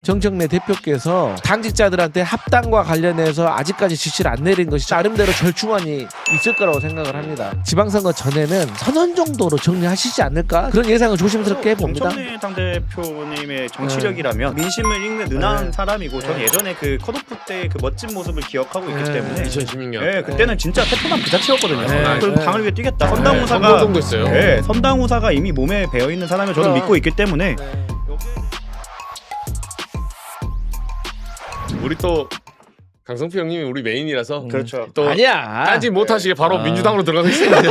정청래 대표께서 당직자들한테 합당과 관련해서 아직까지 지시를 안 내린 것이 나름대로 절충안이 있을 거라고 생각을 합니다. 지방선거 전에는 선언 정도로 정리하시지 않을까? 그런 예상을 조심스럽게 해봅니다. 정청래 당대표님의 정치력이라면 민심을 읽는 은하한 사람이고 저는 예전에 그 컷오프 때 그 멋진 모습을 기억하고 있기 때문에 2016년. 네, 그때는 진짜 태포만 그 자체였거든요. 그럼 당을 위해 뛰겠다. 네, 선당우사가 선거동도 했어요. 네, 선당우사가 이미 몸에 배어 있는 사람을 저는 믿고 있기 때문에 우리 또 강성필 형님이 우리 메인이라서 그렇죠. 또 아니야. 딴짓 못하시게 바로 민주당으로 들어가서 있습니다.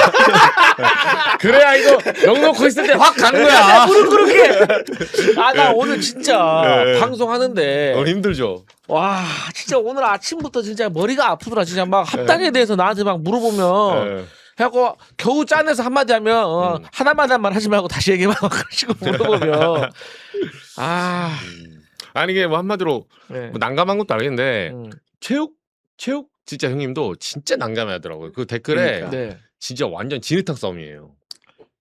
그래야 이거 넉넉고 있을 때 확 가는 거야. 무릎 그렇게. 아 나 오늘 진짜 네. 방송하는데 힘들죠. 와 진짜 오늘 아침부터 진짜 머리가 아프더라. 진짜 막 합당에 대해서 나한테 막 물어보면. 네. 하고 겨우 짠해서 한마디 하면 하나만 하지 말고 다시 얘기해봐 그러시고 물어보면 아니 이게 뭐 한마디로 네. 뭐 난감한 것도 알겠는데 체육 진짜 형님도 진짜 난감해하더라고요. 그 댓글에 그러니까. 네. 진짜 완전 진흙탕 싸움이에요.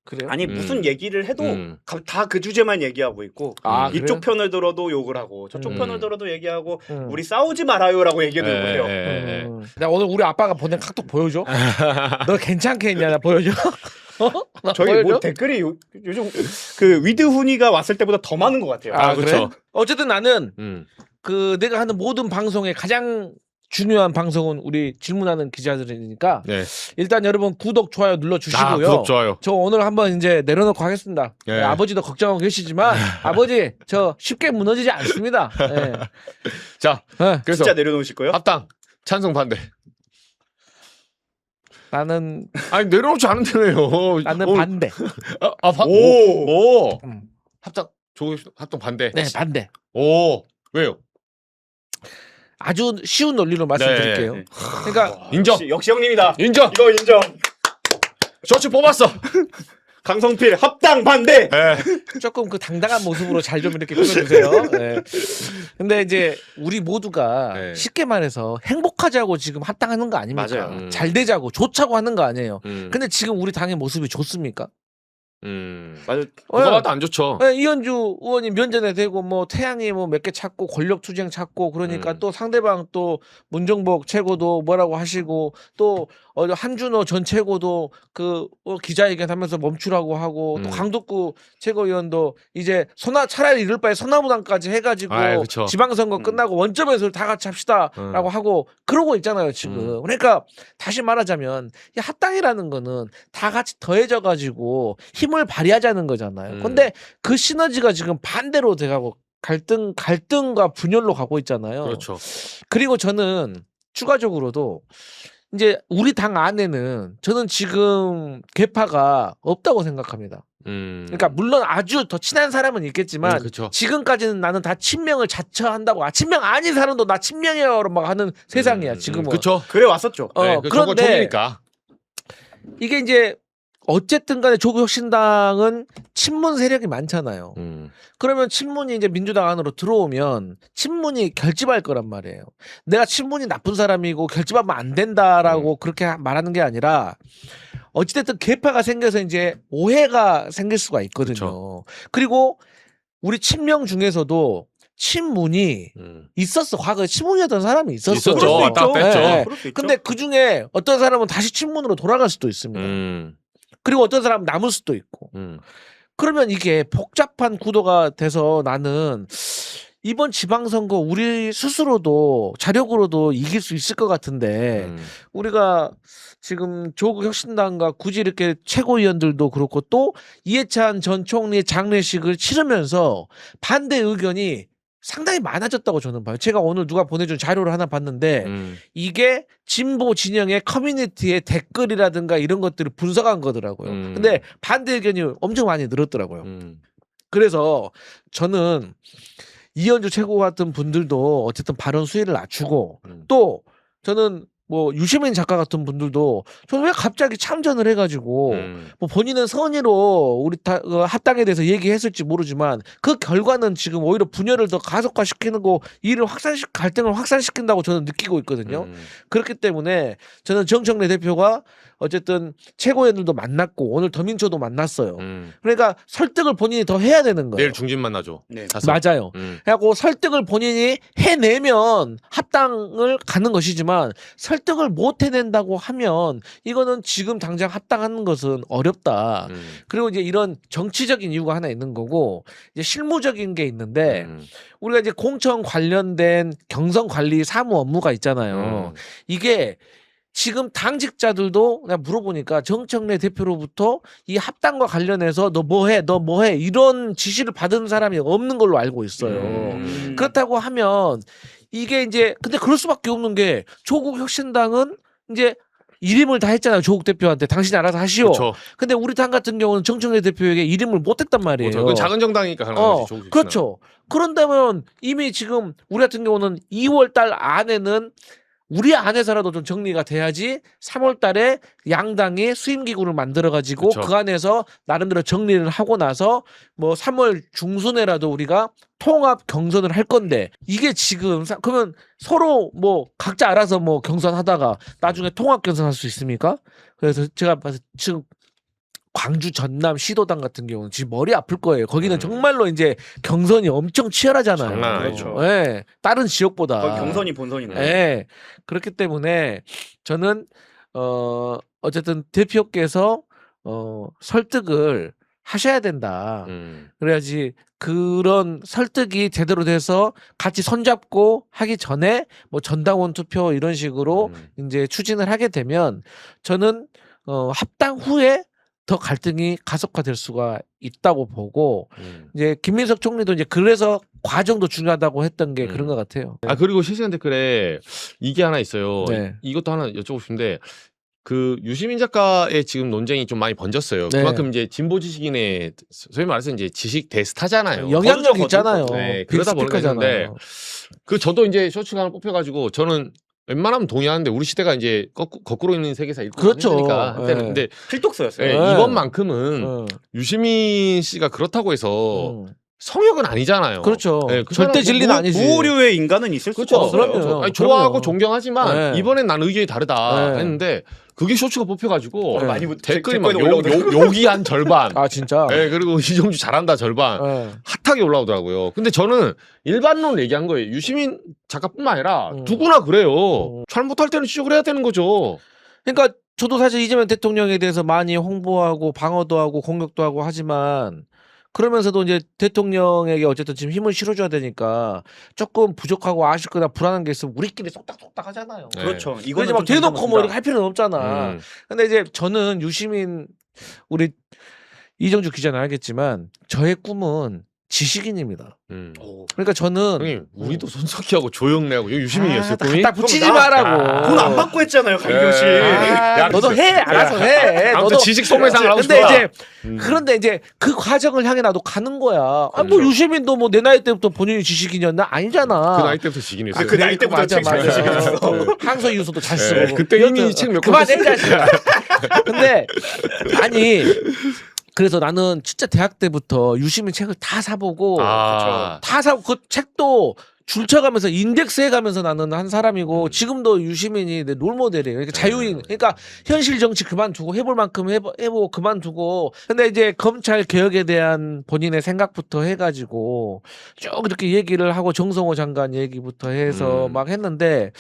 그래요? 아니 무슨 얘기를 해도 음. 다 그 주제만 얘기하고 있고 아, 이쪽 그래요? 편을 들어도 욕을 하고 저쪽 편을 들어도 얘기하고 음. 우리 싸우지 말아요라고 얘기를 해요. 나 오늘 우리 아빠가 보낸 카톡 보여줘? 너 괜찮게 했냐? 나 보여줘? 나 저희 보여줘? 뭐 댓글이 요즘 그 위드훈이가 왔을 때보다 더 많은 것 같아요. 아, 그쵸. 그래? 어쨌든 나는 음. 그 내가 하는 모든 방송의 가장 중요한 방송은 우리 질문하는 기자들이니까 네. 일단 여러분 구독 좋아요 눌러주시고요. 구독 좋아요. 저 오늘 한번 이제 내려놓고 하겠습니다. 네. 네, 아버지도 걱정하고 계시지만 아버지 저 쉽게 무너지지 않습니다. 네. 자, 네. 그래서 진짜 내려놓으실 거예요? 합당 찬성 반대. 나는 아니 내려놓지 않은데요. 나는 반대. 오. 음. 합당 합당 반대. 네 반대. 오. 왜요? 아주 쉬운 논리로 말씀드릴게요. 네. 그러니까 인정. 역시 형님이다. 인정. 이거 인정. 저치 뽑았어. 강성필 합당 반대. 네. 조금 그 당당한 모습으로 잘 좀 이렇게 꾸며주세요. 네. 근데 이제 우리 모두가 네. 쉽게 말해서 행복하자고 지금 합당하는 거 아닙니까? 맞아요. 잘 되자고 좋자고 하는 거 아니에요. 음. 근데 지금 우리 당의 모습이 좋습니까? 맞아. 누가 봐도 안 좋죠. 네, 이현주 의원이 면전에 대고 뭐 태양이 뭐 몇 개 찾고 권력 투쟁 찾고 그러니까 또 상대방 또 문정복 최고도 뭐라고 하시고 또 한준호 전 최고도 그 기자회견하면서 멈추라고 하고 또 강덕구 최고위원도 이제 차라리 이럴 바에 소나무당까지 해가지고 아이, 그쵸. 지방선거 끝나고 원점에서 다 같이 합시다라고 하고 그러고 있잖아요 지금. 그러니까 다시 말하자면 이 합당이라는 거는 다 같이 더해져 가지고 힘을 발휘하자는 거잖아요. 근데 그 시너지가 지금 반대로 돼가고 갈등과 분열로 가고 있잖아요. 그렇죠. 그리고 저는 추가적으로도 이제 우리 당 안에는 저는 지금 계파가 없다고 생각합니다. 그러니까 물론 아주 더 친한 사람은 있겠지만 그쵸. 지금까지는 나는 다 친명을 자처한다고 친명 아닌 사람도 나 친명이에요 막 하는 세상이야 지금은. 그렇죠. 그래 왔었죠. 네, 그런데 총이니까. 이게 이제 어쨌든 간에 조국혁신당은 친문 세력이 많잖아요. 그러면 친문이 이제 민주당 안으로 들어오면 친문이 결집할 거란 말이에요. 내가 친문이 나쁜 사람이고 결집하면 안 된다라고 그렇게 말하는 게 아니라 어찌됐든 계파가 생겨서 이제 오해가 생길 수가 있거든요. 그쵸. 그리고 우리 친명 중에서도 친문이 있었어. 과거에 친문이었던 사람이 있었어. 있었죠. 왔다 갔다 했죠. 그럴 수 있죠. 근데 그 중에 어떤 사람은 다시 친문으로 돌아갈 수도 있습니다. 그리고 어떤 사람은 남을 수도 있고. 그러면 이게 복잡한 구도가 돼서 나는 이번 지방선거 우리 스스로도 자력으로도 이길 수 있을 것 같은데 우리가 지금 조국혁신당과 굳이 이렇게 최고위원들도 그렇고 또 이해찬 전 총리의 장례식을 치르면서 반대 의견이 상당히 많아졌다고 저는 봐요. 제가 오늘 누가 보내준 자료를 하나 봤는데 이게 진보 진영의 커뮤니티의 댓글이라든가 이런 것들을 분석한 거더라고요. 근데 반대 의견이 엄청 많이 늘었더라고요. 그래서 저는 이현주 최고 같은 분들도 어쨌든 발언 수위를 낮추고 또 저는 뭐 유시민 작가 같은 분들도 저는 왜 갑자기 참전을 해가지고 뭐 본인은 선의로 우리 합당에 대해서 얘기했을지 모르지만 그 결과는 지금 오히려 분열을 더 가속화시키는 거 일을 갈등을 확산시킨다고 저는 느끼고 있거든요. 그렇기 때문에 저는 정청래 대표가 어쨌든 최고위원들도 만났고 오늘 더민초도 만났어요. 그러니까 설득을 본인이 더 해야 되는 거예요. 내일 중진 만나죠. 네. 맞아요. 그래갖고 설득을 본인이 해내면 합당을 가는 것이지만 설득을 못 해낸다고 하면 이거는 지금 당장 합당하는 것은 어렵다. 그리고 이제 이런 정치적인 이유가 하나 있는 거고 이제 실무적인 게 있는데 우리가 이제 공천 관련된 경선 관리 사무 업무가 있잖아요. 이게 지금 당직자들도 내가 물어보니까 정청래 대표로부터 이 합당과 관련해서 너 뭐해 이런 지시를 받은 사람이 없는 걸로 알고 있어요. 그렇다고 하면 이게 이제 근데 그럴 수밖에 없는 게 조국 혁신당은 이제 이름을 다 했잖아요. 조국 대표한테 당신이 알아서 하시오. 그쵸. 근데 우리 당 같은 경우는 정청래 대표에게 이름을 못 했단 말이에요. 그건 작은 정당이니까 가능한 거지. 조국 그렇죠. 그런다면 이미 지금 우리 같은 경우는 2월 달 안에는 우리 안에서라도 좀 정리가 돼야지 3월 달에 양당이 수임기구를 만들어가지고 그쵸. 그 안에서 나름대로 정리를 하고 나서 뭐 3월 중순에라도 우리가 통합 경선을 할 건데 이게 지금 그러면 서로 뭐 각자 알아서 뭐 경선하다가 나중에 통합 경선할 수 있습니까? 그래서 제가 봐서 지금 광주 전남 시도당 같은 경우는 지금 머리 아플 거예요. 거기는 정말로 이제 경선이 엄청 치열하잖아요. 장난 아니죠. 그렇죠. 예, 다른 지역보다. 거의 경선이 본선이네요. 예. 그렇기 때문에 저는 어쨌든 대표께서 설득을 하셔야 된다. 그래야지 그런 설득이 제대로 돼서 같이 손잡고 하기 전에 뭐 전당원 투표 이런 식으로 이제 추진을 하게 되면 저는 합당 후에 더 갈등이 가속화될 수가 있다고 보고 이제 김민석 총리도 이제 그래서 과정도 중요하다고 했던 게 그런 것 같아요. 아 그리고 실시간 댓글에 이게 하나 있어요. 네. 이것도 하나 여쭤보고 싶은데 그 유시민 작가의 지금 논쟁이 좀 많이 번졌어요. 네. 그만큼 이제 진보 지식인의 소위 말해서 이제 지식 대스타잖아요. 영향력 있잖아요. 네, 그러다 보니까 빅스피커잖아요. 그 저도 이제 쇼츠가 하나 뽑혀가지고 저는 웬만하면 동의하는데 우리 시대가 이제 거꾸로 있는 세계사 읽고 그렇죠. 하니까 한때는 네. 근데 필독서였어요. 네, 네. 이번만큼은 유시민 씨가 그렇다고 해서 성역은 아니잖아요. 그렇죠. 네, 그 절대 사람 진리는 아니지. 무오류의 인간은 있을 그렇죠. 수가 없어요. 그럼요. 아니, 좋아하고 그럼요. 존경하지만 네. 이번엔 난 의견이 다르다 네. 했는데 그게 쇼츠가 뽑혀가지고 네. 많이 댓글이 막 댓글이 올라오더라고요. 욕이 한 절반. 아 진짜. 네, 그리고 이정주 잘한다 절반. 네. 핫하게 올라오더라고요. 근데 저는 일반론 얘기한 거예요. 유시민 작가뿐만 아니라 음. 누구나 그래요. 잘못할 때는 지적을 해야 되는 거죠. 그러니까 저도 사실 이재명 대통령에 대해서 많이 홍보하고 방어도 하고 공격도 하고 하지만 그러면서도 이제 대통령에게 어쨌든 지금 힘을 실어줘야 되니까 조금 부족하고 아쉽거나 불안한 게 있으면 우리끼리 쏙닥쏙닥 하잖아요. 네. 그렇죠. 그러지 이거는 막 좀 대놓고 뭐 이렇게 잘못했다. 할 필요는 없잖아. 근데 이제 저는 유시민 우리 이정주 기자는 알겠지만 저의 꿈은 지식인입니다. 오. 그러니까 저는 형님, 우리도 손석희하고 조영래하고 여기 유시민이었어요. 꿈이? 딱 붙이지 그럼 나- 말라고. 돈 안 받고 했잖아요, 강경 씨. 야, 너도 해, 알아서 해. 아무튼 너도 지식 소매상을 하고 근데 싶다. 이제 그런데 이제 그 과정을 향해 나도 가는 거야. 아, 뭐 그렇죠. 유시민도 뭐 내 나이 때부터 본인이 지식인이었나? 아니잖아. 그 나이 때부터 지긴했어요. 그 나이 때부터 맞아, 책 잘 맞아. 쓰시면서. 항서 유소도 잘 네, 쓰고. 그때 이미 책 몇 권 그만해 자식아. 근데 아니 그래서 나는 진짜 대학 때부터 유시민 책을 다 사보고 아, 다 사고 그 책도 줄쳐가면서 인덱스해가면서 나는 한 사람이고 지금도 유시민이 내 롤모델이에요. 그러니까 자유인, 그러니까 현실 정치 그만두고 해볼 만큼 해보고 그만두고. 근데 이제 검찰 개혁에 대한 본인의 생각부터 해가지고 쭉 이렇게 얘기를 하고 정성호 장관 얘기부터 해서 막 했는데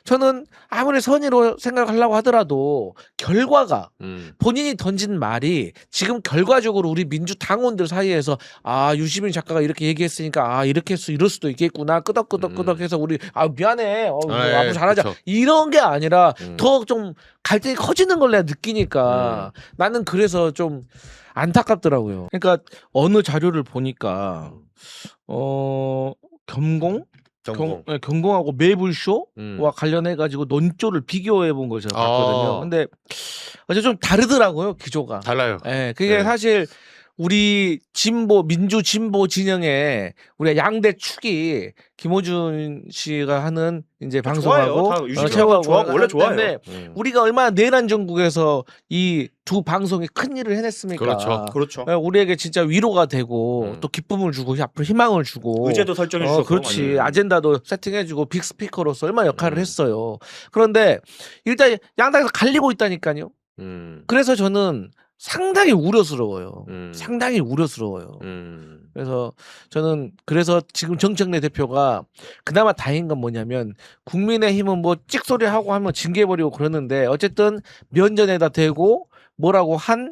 저는 아무리 선의로 생각하려고 하더라도 결과가 본인이 던진 말이 지금 결과적으로 우리 민주당원들 사이에서 아 유시민 작가가 이렇게 얘기했으니까 아 이렇게 이럴 수도 있겠구나 끄덕끄덕끄덕해서 우리 아 미안해 네, 앞으로 잘하자 그쵸. 이런 게 아니라 더 좀 갈등이 커지는 걸 내가 느끼니까 나는 그래서 좀 안타깝더라고요. 그러니까 어느 자료를 보니까 경공. 경공하고 매불쇼와 관련해 가지고 논조를 비교해 본 걸 제가 봤거든요. 근데 어제 좀 다르더라고요 기조가. 달라요. 예, 그게 네. 사실 우리 민주 진보 진영의 우리가 양대 축이 김호준 씨가 하는 이제 방송하고 최고하고 좋아하고 원래 좋아요. 우리가 얼마나 내란 전국에서 이 두 방송이 큰 일을 해냈습니까? 그렇죠. 우리에게 진짜 위로가 되고 또 기쁨을 주고 앞으로 희망을 주고 의제도 설정해 주고 그렇지. 아젠다도 세팅해주고 빅스피커로서 얼마나 역할을 했어요. 그런데 일단 양당에서 갈리고 있다니까요. 그래서 저는 상당히 우려스러워요. 상당히 우려스러워요. 그래서 저는 지금 정청래 대표가 그나마 다행인 건 뭐냐면 국민의힘은 뭐 찍소리하고 하면 징계해버리고 그러는데 어쨌든 면전에다 대고 뭐라고 한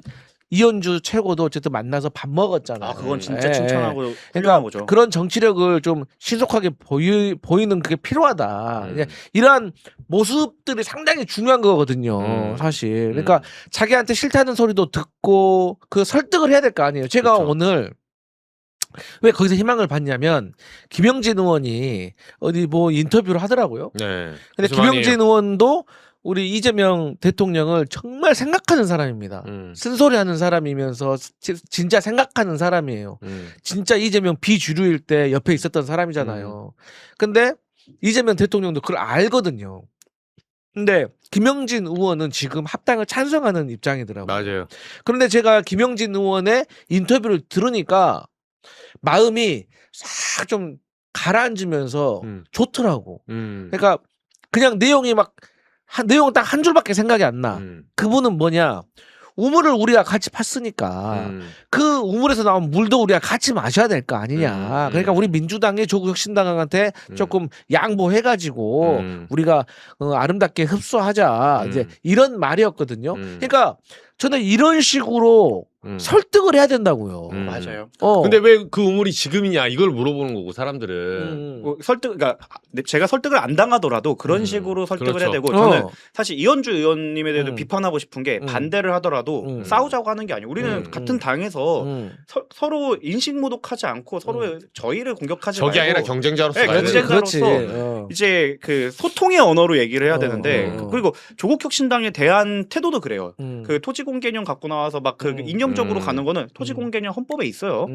이현주 최고도 어쨌든 만나서 밥 먹었잖아요. 그건 진짜 칭찬하고 훌륭한 그러니까 거죠. 그런 정치력을 좀 신속하게 보이는 그게 필요하다. 이러한 모습들이 상당히 중요한 거거든요. 사실. 그러니까 자기한테 싫다는 소리도 듣고 그 설득을 해야 될 거 아니에요. 제가 오늘 왜 거기서 희망을 받냐면 김영진 의원이 어디 뭐 인터뷰를 하더라고요. 네. 근데 김영진 의원도 우리 이재명 대통령을 정말 생각하는 사람입니다. 쓴소리하는 사람이면서 진짜 생각하는 사람이에요. 진짜 이재명 비주류일 때 옆에 있었던 사람이잖아요. 근데 이재명 대통령도 그걸 알거든요. 근데 김영진 의원은 지금 합당을 찬성하는 입장이더라고요. 맞아요. 그런데 제가 김영진 의원의 인터뷰를 들으니까 마음이 싹 좀 가라앉으면서 좋더라고. 그러니까 그냥 내용이 내용 딱 한 줄밖에 생각이 안 나. 그분은 뭐냐? 우물을 우리가 같이 팠으니까 그 우물에서 나온 물도 우리가 같이 마셔야 될 거 아니냐. 그러니까 우리 민주당의 조국혁신당한테 조금 양보해가지고 우리가 아름답게 흡수하자. 이제 이런 말이었거든요. 그러니까 저는 이런 식으로 설득을 해야 된다고요. 맞아요. 근데 왜 그 우물이 지금이냐 이걸 물어보는 거고 사람들은 그러니까 제가 설득을 안 당하더라도 그런 식으로 설득을 해야 되고 저는 사실 이현주 의원님에 대해서 비판하고 싶은 게 반대를 하더라도 싸우자고 하는 게 아니에요. 우리는 같은 당에서 서로 인식모독하지 않고 서로의 저희를 공격하지 말고 적이 아니라 경쟁자로서 가야 되는 경쟁자로서 이제 그 소통의 언어로 얘기를 해야 되는데 그리고 조국혁신당에 대한 태도도 그래요. 그 토지공개념 갖고 나와서 막 그 이념적으로 가는 거는 토지공개념 헌법에 있어요.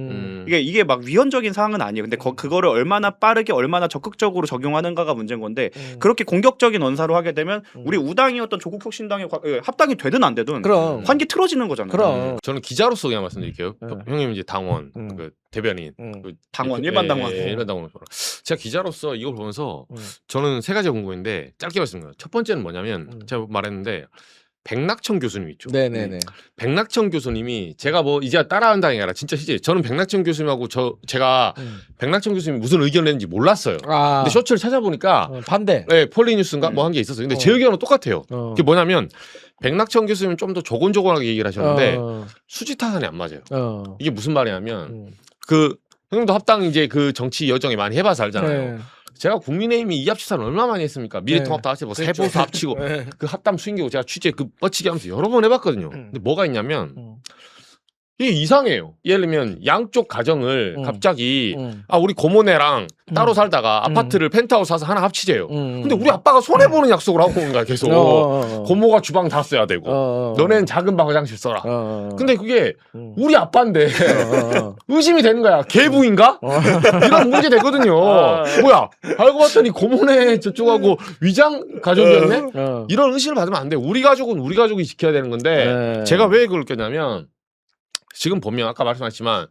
이게 막 위헌적인 사항은 아니에요. 근데 그거를 얼마나 빠르게 얼마나 적극적으로 적용하는가가 문제인 건데 그렇게 공격적인 언사로 하게 되면 우리 우당이었던 조국혁신당에 합당이 되든 안 되든 환기 틀어지는 거잖아요. 저는 기자로서 그냥 말씀드릴게요. 형님 이제 당원, 그 대변인, 그 당원 일반 당원, 일반 당원. 제가 기자로서 이걸 보면서 저는 세 가지가 궁금했는데 짧게 말씀드려요. 첫 번째는 뭐냐면 제가 말했는데. 백낙천 교수님 있죠. 네네네. 백낙천 교수님이 제가 뭐 이제 따라한다는 게 아니라 진짜 실제 저는 백낙천 교수님하고 제가 백낙천 교수님이 무슨 의견을 냈는지 몰랐어요. 근데 쇼츠를 찾아보니까 반대. 네, 폴리뉴스인가 뭐 한 게 있었어요. 근데 제 의견은 똑같아요. 그게 뭐냐면 백낙천 교수님 좀 더 조곤조곤하게 얘기를 하셨는데 수지 타산이 안 맞아요. 이게 무슨 말이냐면 그 형님도 합당 이제 그 정치 여정에 많이 해봐서 알잖아요. 제가 국민의힘이 이 합치사를 얼마 많이 했습니까? 미래통합도 합치고 세보수 합치고 그 합당 수인계고 제가 취재 그 뻗치기 하면서 여러 번 해봤거든요. 근데 뭐가 있냐면 이게 이상해요. 예를 들면 양쪽 가정을 갑자기 우리 고모네랑 따로 살다가 아파트를 펜트하우스 사서 하나 합치재요. 근데 우리 아빠가 손해보는 약속을 하고 오는 거야 계속. 고모가 주방 다 써야 되고 너네는 작은 방 화장실 써라. 근데 그게 우리 아빠인데 의심이 되는 거야. 계부인가? 이런 문제 되거든요. 뭐야 알고 봤더니 고모네 저쪽하고 위장 가족이었네? 이런 의심을 받으면 안 돼. 우리 가족은 우리 가족이 지켜야 되는 건데 제가 왜 그걸 꼈냐면 지금 보면 아까 말씀하셨지만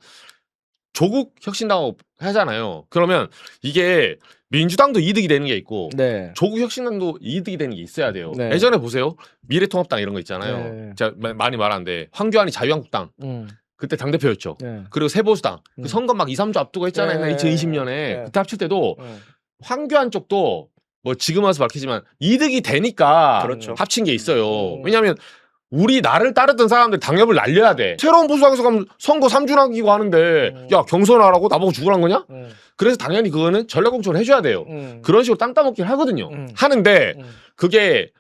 조국 혁신당 하잖아요. 그러면 이게 민주당도 이득이 되는 게 있고 조국 혁신당도 이득이 되는 게 있어야 돼요. 예전에 보세요. 미래통합당 이런 거 있잖아요. 제가 많이 말하는데 황교안이 자유한국당 그때 당대표였죠. 그리고 세보수당 그 선거 막 2, 3주 앞두고 했잖아요. 2020년에 그때 합칠 때도 황교안 쪽도 뭐 지금 와서 밝히지만 이득이 되니까 합친 게 있어요. 왜냐하면 우리 나를 따르던 사람들 당협을 날려야 돼. 새로운 보수당에서 가면 선거 3주 남기고 하는데 야 경선하라고 나보고 죽으란 거냐? 그래서 당연히 그거는 전략공천을 해줘야 돼요. 그런 식으로 땅 따먹기를 하거든요. 하는데 그게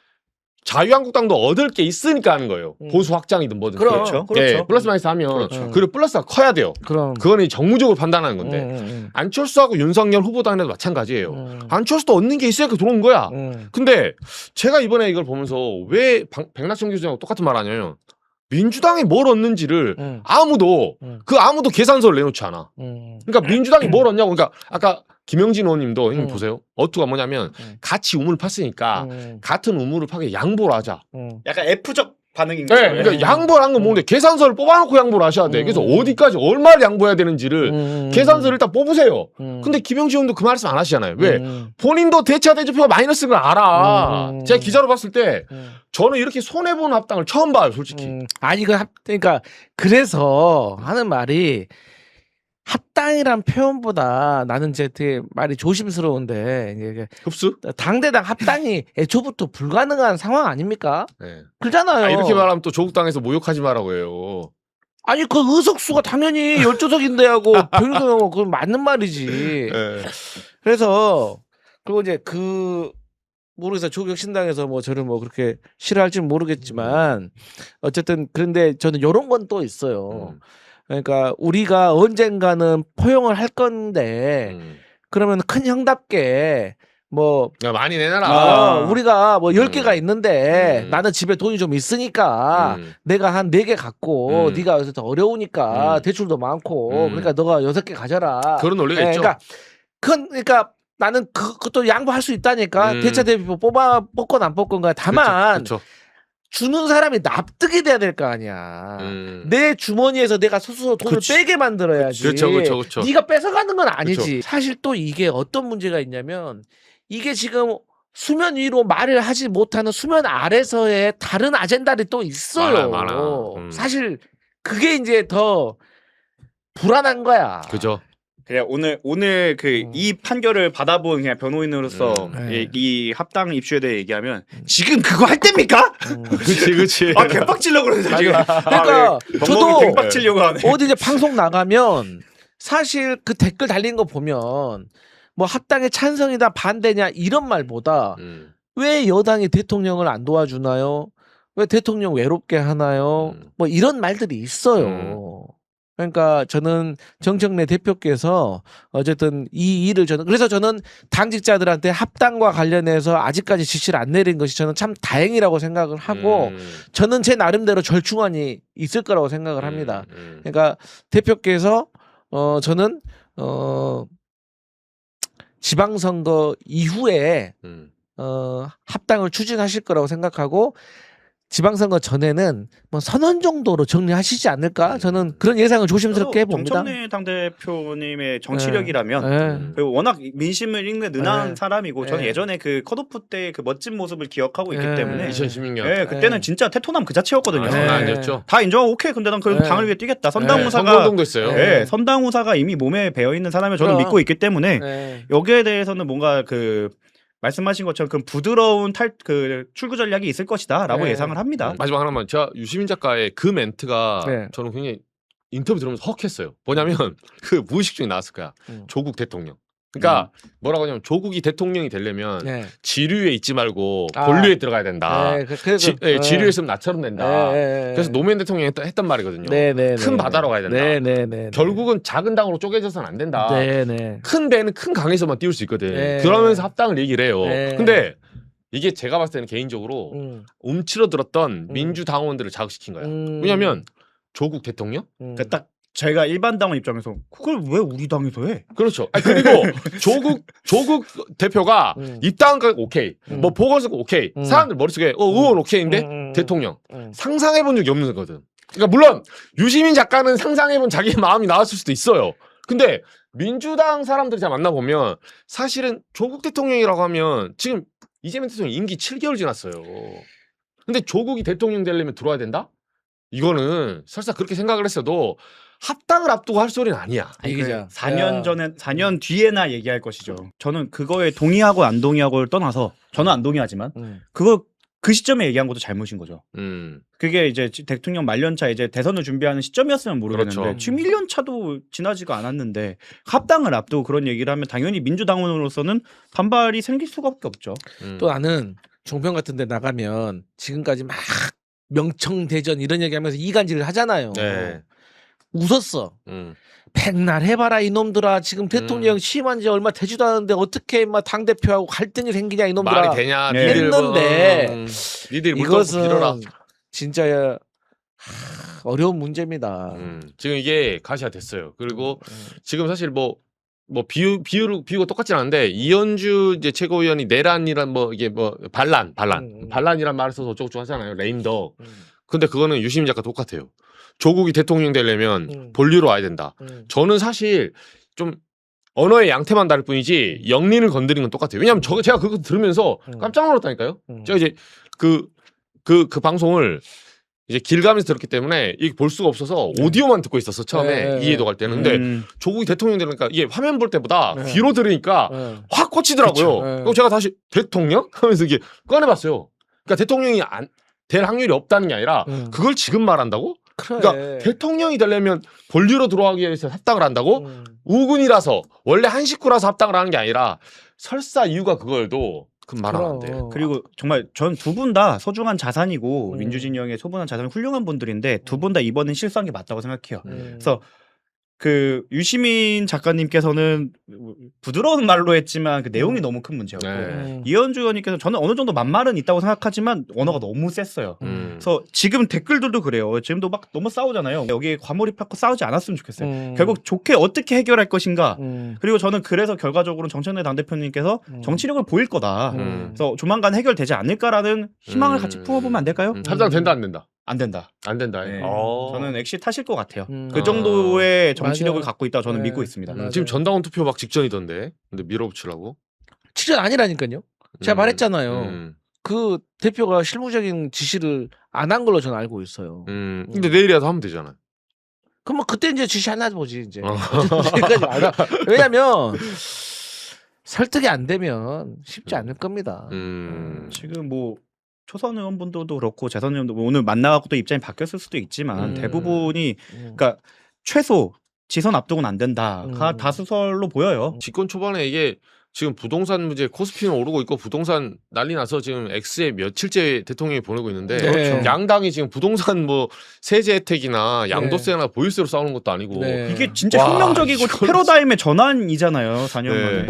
자유한국당도 얻을 게 있으니까 하는 거예요. 보수 확장이든 뭐든. 그렇죠. 네, 플러스 마이너스 하면 그리고 플러스가 커야 돼요. 그거는 정무적으로 판단하는 건데 안철수하고 윤석열 후보당에도 마찬가지예요. 안철수도 얻는 게 있으니까 들어온 거야. 근데 제가 이번에 이걸 보면서 왜 백낙천 교수님하고 똑같은 말 하냐면 민주당이 뭘 얻는지를 아무도 계산서를 내놓지 않아. 그러니까 민주당이 뭘 얻냐고. 그러니까 아까 김영진 의원님도 형님 보세요. 어투가 뭐냐면 같이 우물을 팠으니까 같은 우물을 파게 양보를 하자. 약간 F적 반응인 네, 거죠. 그러니까 양보를 한 건 뭔데 계산서를 뽑아놓고 양보를 하셔야 돼. 그래서 어디까지 얼마를 양보해야 되는지를 계산서를 일단 뽑으세요. 근데 김영진 의원도 그 말씀 안 하시잖아요. 왜? 본인도 대차 대조표가 마이너스인 걸 알아. 제가 기자로 봤을 때 저는 이렇게 손해보는 합당을 처음 봐요, 솔직히. 아니 그러니까 그래서 하는 말이 합당이란 표현보다 나는 이제 되게 말이 조심스러운데 이게 흡수? 당대당 합당이 애초부터 불가능한 상황 아닙니까? 네. 그렇잖아요. 이렇게 말하면 또 조국당에서 모욕하지 말라고 해요. 아니 그 의석수가 당연히 12석인데 하고 병도 그건 맞는 말이지. 네. 그래서 그리고 이제 모르겠어요. 조국혁신당에서 뭐 저를 뭐 그렇게 싫어할지는 모르겠지만 어쨌든 그런데 저는 이런 건 또 있어요. 그러니까 우리가 언젠가는 포용을 할 건데 그러면 큰 형답게 뭐 야, 많이 내놔라. 우리가 뭐 10개가 있는데 나는 집에 돈이 좀 있으니까 내가 한 4개 갖고 네가 요새 더 어려우니까 대출도 많고 그러니까 너가 6개 가져라. 그런 논리가 있죠. 그러니까 나는 그것도 양보할 수 있다니까. 대차 대표 뽑건 안 뽑건가. 다만 그쵸. 주는 사람이 납득이 돼야 될 거 아니야. 내 주머니에서 내가 스스로 돈을 빼게 만들어야지. 그렇죠. 네가 뺏어가는 건 아니지. 그쵸. 사실 또 이게 어떤 문제가 있냐면 이게 지금 수면 위로 말을 하지 못하는 수면 아래서의 다른 아젠다들이 또 있어요. 많아. 사실 그게 이제 더 불안한 거야. 그죠. 그냥 오늘 이 판결을 받아본 그냥 변호인으로서 이 합당 입슈에 대해 얘기하면 지금 그거 할 때입니까? 그치. 아 개빡치려고 그러는데 지금. 그러니까 저도 개빡치려고 하네. 어디 이제 방송 나가면 사실 그 댓글 달린 거 보면 뭐 합당에 찬성이다 반대냐 이런 말보다 왜 여당이 대통령을 안 도와주나요? 왜 대통령 외롭게 하나요? 뭐 이런 말들이 있어요. 그러니까 저는 정청래 대표께서 어쨌든 이 일을 그래서 저는 당직자들한테 합당과 관련해서 아직까지 지시를 안 내린 것이 저는 참 다행이라고 생각을 하고 저는 제 나름대로 절충안이 있을 거라고 생각을 합니다. 그러니까 대표께서 저는 지방선거 이후에 합당을 추진하실 거라고 생각하고 지방선거 전에는 뭐 선언 정도로 정리하시지 않을까? 저는 그런 예상을 조심스럽게 해봅니다. 정청래 당대표님의 정치력이라면 그리고 워낙 민심을 읽는 능한 사람이고 저는 예전에 그 컷오프 때 그 멋진 모습을 기억하고 있기 때문에 2016년 그때는 진짜 태토남 그 자체였거든요. 아니었죠. 다 인정하고 오케이 근데 난 그래도 당을 위해 뛰겠다. 선당우사가 선거운동도 했어요. 선당우사가 이미 몸에 배어 있는 사람을 저는 믿고 있기 때문에 여기에 대해서는 뭔가 말씀하신 것처럼 그 부드러운 출구 전략이 있을 것이다라고 예상을 합니다. 마지막 하나만 제가 유시민 작가의 그 멘트가 저는 굉장히 인터뷰 들으면서 헉했어요. 뭐냐면 그 무의식 중에 나왔을 거야. 조국 대통령. 그러니까 뭐라고 하냐면 조국이 대통령이 되려면 지류에 있지 말고 본류에 들어가야 된다. 지류에 있으면 나처럼 된다. 그래서 노무현 대통령이 했단 말이거든요. 큰 바다로 가야 된다. 결국은 작은 당으로 쪼개져서는 안 된다. 큰 배는 큰 강에서만 띄울 수 있거든. 그러면서 합당을 얘기를 해요. 근데 이게 제가 봤을 때는 개인적으로 움츠러들었던 민주당원들을 자극시킨 거야. 왜냐면 조국 대통령? 그러니까 딱 제가 일반 당원 입장에서 그걸 왜 우리 당에서 해? 그렇죠. 그리고 조국 대표가 입당까지 오케이, 뭐 보궐선거 오케이, 사람들 머릿속에 의원 오케이인데 대통령 상상해본 적이 없는 거거든. 그러니까 물론 유시민 작가는 상상해본 자기의 마음이 나왔을 수도 있어요. 근데 민주당 사람들이 잘 만나보면 사실은 조국 대통령이라고 하면 지금 이재명 대통령 임기 7개월 지났어요. 근데 조국이 대통령 되려면 들어와야 된다? 이거는 설사 그렇게 생각을 했어도 합당을 앞두고 할 소리는 아니야. 이기자. 4년 뒤에나 얘기할 것이죠. 저는 그거에 동의하고 안 동의하고를 떠나서 저는 안 동의하지만 그 시점에 얘기한 것도 잘못인 거죠. 그게 이제 대통령 말년차 이제 대선을 준비하는 시점이었으면 모르겠는데 그렇죠. 지금 1년 차도 지나지가 않았는데 합당을 앞두고 그런 얘기를 하면 당연히 민주당원으로서는 반발이 생길 수밖에 없죠. 또 나는 종편 같은 데 나가면 지금까지 막 명청대전 이런 얘기하면서 이간질을 하잖아요. 웃었어. 백날 해봐라 이놈들아. 지금 대통령 취임한 지 얼마 되지도 않았는데 어떻게 막 당대표하고 갈등이 생기냐 이놈들아. 말이 되냐. 했는데 니들 이것은 진짜 어려운 문제입니다. 지금 이게 가시가 됐어요. 그리고 지금 사실 뭐 비유가 똑같진 않은데 이현주 이제 최고위원이 내란이란 뭐 이게 뭐 반란이란 말을 써서 어쩌고저쩌고 하잖아요. 레임덕. 근데 그거는 유시민 작가 똑같아요. 조국이 대통령 되려면 본류로 와야 된다. 저는 사실 좀 언어의 양태만 다를 뿐이지 영린을 건드린 건 똑같아요. 왜냐하면 제가 그거 들으면서 깜짝 놀랐다니까요. 제가 이제 그 방송을 이제 길 가면서 들었기 때문에 이게 볼 수가 없어서 오디오만 듣고 있었어 처음에 이해도 갈 때는. 근데 조국이 대통령 되니까 이게 화면 볼 때보다 귀로 들으니까 확 꽂히더라고요. 그럼 제가 다시 대통령 하면서 이게 꺼내봤어요. 그러니까 대통령이 될 확률이 없다는 게 아니라 그걸 지금 말한다고? 그러니까 대통령이 되려면 본류로 들어가기 위해서 합당을 한다고? 우군이라서 원래 한 식구라서 합당을 하는 게 아니라 설사 이유가 그걸도 그건 말하면 안 돼요. 그리고 정말 전 두 분 다 소중한 자산이고 민주진영의 소중한 자산이 훌륭한 분들인데 두 분 다 이번엔 실수한 게 맞다고 생각해요. 그래서 그 유시민 작가님께서는 부드러운 말로 했지만 그 내용이 너무 큰 문제였고 이현주 의원님께서 저는 어느 정도 만말은 있다고 생각하지만 언어가 너무 셌어요. 그래서 지금 댓글들도 그래요. 지금도 막 너무 싸우잖아요. 여기에 과몰입하고 싸우지 않았으면 좋겠어요. 결국 좋게 어떻게 해결할 것인가. 그리고 저는 그래서 결과적으로 정청래 당대표님께서 정치력을 보일 거다. 그래서 조만간 해결되지 않을까라는 희망을 같이 품어보면 안 될까요? 합당 된다 안 된다? 안 된다. 안 된다. 네. 저는 엑시트 하실 것 같아요. 그 정도의 정치력을 갖고 있다고 저는 믿고 있습니다. 지금 전당원 투표 막 직전이던데. 근데 밀어붙이려고? 직전 아니라니까요. 제가 말했잖아요. 그 대표가 실무적인 지시를 안 한 걸로 저는 알고 있어요. 근데 내일이라도 하면 되잖아요. 그럼 그때 이제 지시 하나 보지 이제. 왜냐면 설득이 안 되면 쉽지 않을 겁니다. 지금 뭐 초선 의원분들도 그렇고 재선 의원도 오늘 만나갖고 또 입장이 바뀌었을 수도 있지만 대부분이 그러니까 최소 지선 앞두고는 안 된다가 다수설로 보여요. 집권 초반에 이게 지금 부동산 문제 코스피는 오르고 있고 부동산 난리 나서 지금 X에 며칠째 대통령이 보내고 있는데 네. 양당이 지금 부동산 뭐 세제 혜택이나 양도세나 보유세로 싸우는 것도 아니고 이게 진짜 혁명적이고 패러다임의 전환이잖아요. 4년 만에.